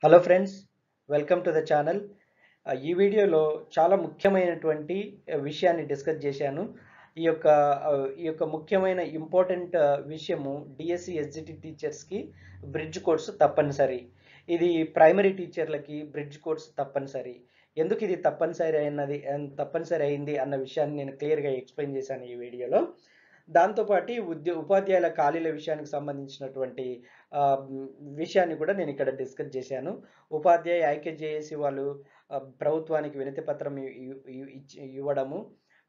Hello friends, welcome to the channel. ఈ వీడియోలో చాలా ముఖ్యమైనటువంటి విషయాన్ని డిస్కస్ చేశాను. ఈ యొక్క ముఖ్యమైన ఇంపార్టెంట్ విషయము డిఎస్సి ఎస్జిటి టీచర్స్కి బ్రిడ్జ్ కోర్సు తప్పనిసరి. ఇది ప్రైమరీ టీచర్లకి బ్రిడ్జ్ కోర్సు తప్పనిసరి. ఎందుకు ఇది తప్పనిసరి అయింది అన్న విషయాన్ని నేను క్లియర్గా ఎక్స్ప్లెయిన్ చేశాను ఈ వీడియోలో. దాంతోపాటు ఉపాధ్యాయుల ఖాళీల విషయానికి సంబంధించినటువంటి విషయాన్ని కూడా నేను ఇక్కడ డిస్కస్ చేశాను. ఉపాధ్యాయ ఐక్య జేఏసీ వాళ్ళు ప్రభుత్వానికి వినతి పత్రం ఇవ్వడము,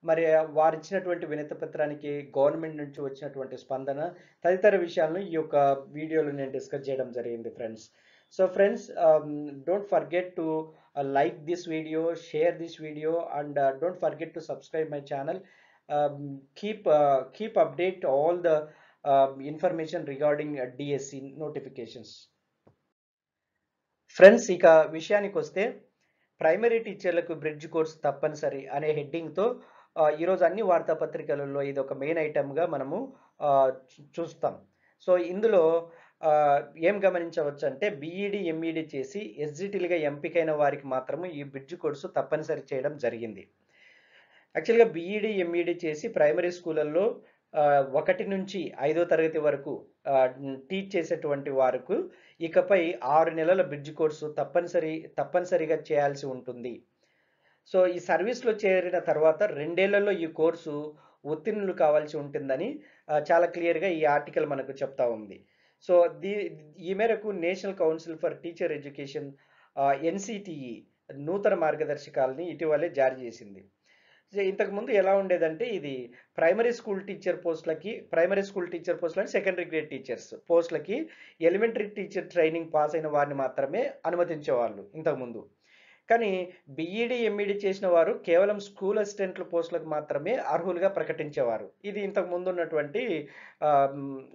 మరి వారు ఇచ్చినటువంటి వినతి పత్రానికి గవర్నమెంట్ నుంచి వచ్చినటువంటి స్పందన తదితర విషయాలను ఈ యొక్క వీడియోలో నేను డిస్కస్ చేయడం జరిగింది friends. So friends, don't forget to like this video, share this video, and don't forget to subscribe my channel. Keep update all the information regarding DSC notifications. Friends, ఇక విషయానికి వస్తే ప్రైమరీ టీచర్లకు బ్రిడ్జ్ కోర్స్ తప్పనిసరి అనే హెడ్డింగ్తో ఈరోజు అన్ని వార్తాపత్రికలలో ఇది ఒక మెయిన్ ఐటమ్గా మనము చూస్తాం. సో ఇందులో ఏం గమనించవచ్చు అంటే బీఈడి ఎంఈడి చేసి ఎస్జిటిలుగా ఎంపికైన వారికి మాత్రము ఈ బ్రిడ్జ్ కోర్సు తప్పనిసరి చేయడం జరిగింది. యాక్చువల్గా బీఈడి ఎంఈడి చేసి ప్రైమరీ స్కూళ్ళల్లో 1 నుంచి 5వ తరగతి వరకు టీచ్ చేసేటువంటి వారికి ఇకపై 6 నెలల బ్రిడ్జ్ కోర్సు తప్పనిసరిగా చేయాల్సి ఉంటుంది. సో ఈ సర్వీస్లో చేరిన తర్వాత 2 ఏళ్లలో ఈ కోర్సు ఉత్తీర్ణులు కావాల్సి ఉంటుందని చాలా క్లియర్గా ఈ ఆర్టికల్ మనకు చెప్తా ఉంది. సో ఈ మేరకు National Council for Teacher Education NCTE నూతన మార్గదర్శకాలని ఇటీవలే జారీ చేసింది. ఇంతకుముందు ఎలా ఉండేదంటే ఇది ప్రైమరీ స్కూల్ టీచర్ పోస్టులని సెకండరీ గ్రేడ్ టీచర్స్ పోస్టులకి ఎలిమెంటరీ టీచర్ ట్రైనింగ్ పాస్ అయిన వారిని మాత్రమే అనుమతించేవాళ్ళు ఇంతకుముందు. కానీ బీఈడి ఎంఈడి చేసిన వారు కేవలం స్కూల్ అసిస్టెంట్ల పోస్టులకు మాత్రమే అర్హులుగా ప్రకటించేవారు. ఇది ఇంతకు ముందు ఉన్నటువంటి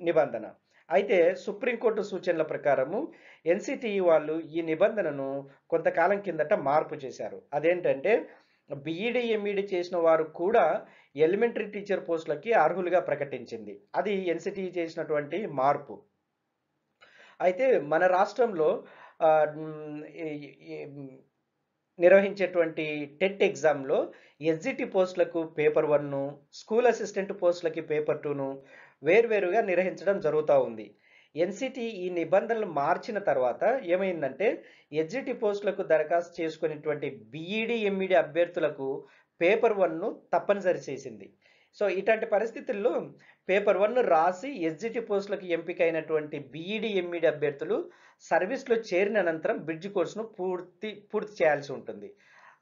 నిబంధన. అయితే సుప్రీంకోర్టు సూచనల ప్రకారము ఎన్సిటిఈ వాళ్ళు ఈ నిబంధనను కొంతకాలం కిందట మార్పు చేశారు. అదేంటంటే బీఈడి ఎంఈడి చేసిన వారు కూడా ఎలిమెంటరీ టీచర్ పోస్టులకి అర్హులుగా ప్రకటించింది. అది ఎన్సిటిఈ చేసినటువంటి మార్పు. అయితే మన రాష్ట్రంలో నిర్వహించేటువంటి టెట్ ఎగ్జామ్లో ఎస్జిటి పోస్టులకు పేపర్ 1, స్కూల్ అసిస్టెంట్ పోస్టులకి పేపర్ 2ను వేర్వేరుగా నిర్వహించడం జరుగుతూ ఉంది. ఎన్సిటి ఈ నిబంధనలు మార్చిన తర్వాత ఏమైందంటే ఎస్జిటి పోస్టులకు దరఖాస్తు చేసుకునేటువంటి బీఈడి ఎంఈడి అభ్యర్థులకు పేపర్ 1ను తప్పనిసరి చేసింది. సో ఇట్లాంటి పరిస్థితుల్లో పేపర్ 1 రాసి ఎస్జిటి పోస్టులకు ఎంపికైనటువంటి బీఈడి ఎంఈడి అభ్యర్థులు సర్వీస్లో చేరిన అనంతరం బ్రిడ్జ్ కోర్సును పూర్తి చేయాల్సి ఉంటుంది.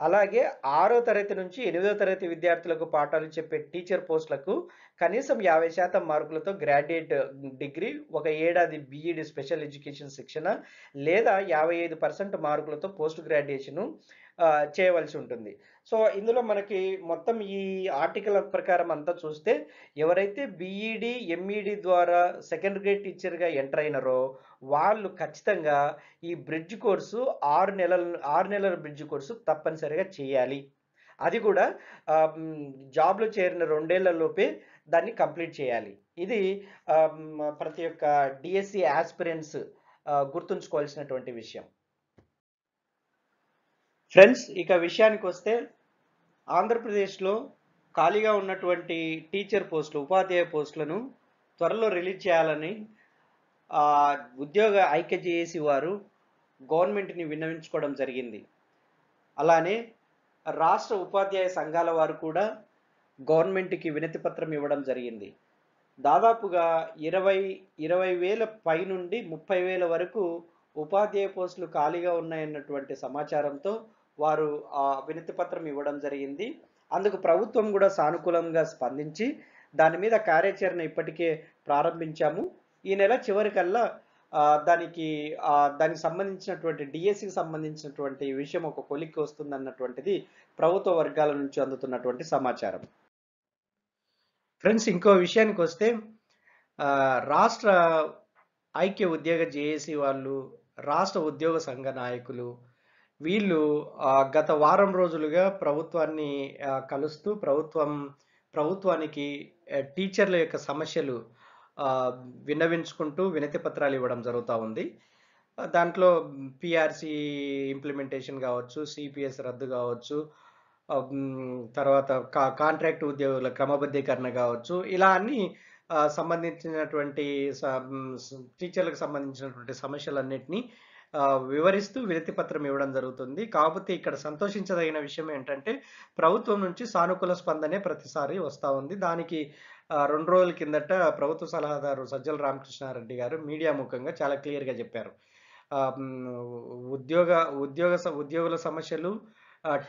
అలాగే 6వ తరగతి నుంచి 8వ తరగతి విద్యార్థులకు పాఠాలు చెప్పే టీచర్ పోస్టులకు కనీసం 50% మార్కులతో గ్రాడ్యుయేట్ డిగ్రీ, 1 ఏడాది బీఈడి స్పెషల్ ఎడ్యుకేషన్ శిక్షణ లేదా 55% మార్కులతో పోస్ట్ గ్రాడ్యుయేషను చేయవలసి ఉంటుంది. సో ఇందులో మనకి మొత్తం ఈ ఆర్టికల్ ప్రకారం అంతా చూస్తే ఎవరైతే బీఈడి ఎంఈడి ద్వారా సెకండరీ గ్రేడ్ టీచర్గా ఎంటర్ అయినారో వాళ్ళు ఖచ్చితంగా ఈ బ్రిడ్జ్ కోర్సు 6 నెలల బ్రిడ్జ్ కోర్సు తప్పనిసరిగా చేయాలి. అది కూడా జాబ్లో చేరిన 2 ఏళ్లలోపే దాన్ని కంప్లీట్ చేయాలి. ఇది ప్రతి ఒక్క డిఎస్సి ఆస్పిరెంట్స్ గుర్తుంచుకోవాల్సినటువంటి విషయం. ఫ్రెండ్స్, ఇక విషయానికి వస్తే ఆంధ్రప్రదేశ్లో ఖాళీగా ఉన్నటువంటి టీచర్ పోస్టులు, ఉపాధ్యాయ పోస్టులను త్వరలో రిలీజ్ చేయాలని ఉద్యోగ ఐక్య జేఏసీ వారు గవర్నమెంట్ని విన్నవించుకోవడం జరిగింది. అలానే రాష్ట్ర ఉపాధ్యాయ సంఘాల వారు కూడా గవర్నమెంట్కి వినతి పత్రం ఇవ్వడం జరిగింది. దాదాపుగా 20,000 పై నుండి 30,000 వరకు ఉపాధ్యాయ పోస్టులు ఖాళీగా ఉన్నాయన్నటువంటి సమాచారంతో వారు వినతి పత్రం ఇవ్వడం జరిగింది. అందుకు ప్రభుత్వం కూడా సానుకూలంగా స్పందించి దాని మీద కార్యాచరణ ఇప్పటికే ప్రారంభించాము. ఈ నెల చివరికల్లా దానికి సంబంధించినటువంటి డిఎస్సికి సంబంధించినటువంటి విషయం ఒక కొలిక్కి వస్తుందన్నటువంటిది ప్రభుత్వ వర్గాల నుంచి అందుతున్నటువంటి సమాచారం. ఫ్రెండ్స్, ఇంకో విషయానికి వస్తే రాష్ట్ర ఐక్య ఉద్యోగ జేఏసీ వాళ్ళు, రాష్ట్ర ఉద్యోగ సంఘ నాయకులు వీళ్ళు గత వారం రోజులుగా ప్రభుత్వాన్ని కలుస్తూ ప్రభుత్వానికి టీచర్ల యొక్క సమస్యలు విన్నవించుకుంటూ వినతి పత్రాలు ఇవ్వడం జరుగుతూ ఉంది. దాంట్లో పీఆర్సీ ఇంప్లిమెంటేషన్ గావచ్చు, సిపిఎస్ రద్దు గావచ్చు, తర్వాత కాంట్రాక్ట్ ఉద్యోగుల క్రమబద్ధీకరణ గావచ్చు, ఇలా అన్నీ సంబంధించినటువంటి స హ్మ్, స్ టీచర్లకు సంబంధించినటువంటి సమస్యలన్నిటిని వివరిస్తూ వినతి పత్రం ఇవ్వడం జరుగుతుంది. కాకపోతే ఇక్కడ సంతోషించదగిన విషయం ఏంటంటే, ప్రభుత్వం నుంచి సానుకూల స్పందనే ప్రతిసారి వస్తా ఉంది. దానికి 2 రోజుల కిందట ప్రభుత్వ సలహాదారు సజ్జల రామకృష్ణారెడ్డి గారు మీడియా ముఖంగా చాలా క్లియర్‌గా చెప్పారు. ఆహ్, హ్మ్. ఉద్యోగ ఉద్యోగుల సమస్యలు,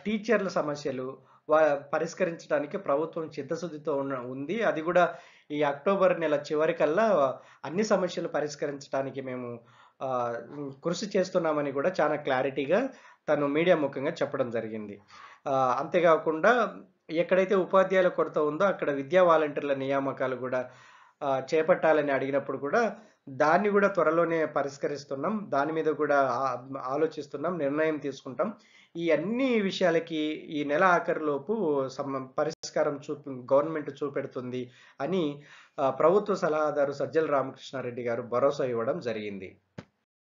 టీచర్ల సమస్యలు వ పరిష్కరించడానికి ప్రభుత్వం చిత్తశుద్ధితో ఉంది. అది గూడా ఈ అక్టోబర్ నెల చివరికల్లా అన్ని సమస్యలు పరిష్కరించడానికి మేము కృషి చేస్తున్నామని గూడా చాలా క్లారిటీగా తను మీడియా ముఖంగా చెప్పడం జరిగింది. అంతేగాకుండా ఎక్కడైతే ఉపాధ్యాయుల కొరత ఉందో అక్కడ విద్యా వాలంటీర్ల నియామకాలు గూడా చేపట్టాలని అడిగినప్పుడు కూడా దాన్ని గూడా త్వరలోనే పరిష్కరిస్తున్నాం. దాని మీద గూడా ఆలోచిస్తున్నాం. నిర్ణయం తీసుకుంటాం. ఈ అన్ని విషయాలకి ఈ నెల ఆఖరిలోపు పరిష్కారం గవర్నమెంట్ చూపెడుతుంది అని ప్రభుత్వ సలహాదారు సజ్జల రామకృష్ణారెడ్డి గారు భరోసా ఇవ్వడం జరిగింది.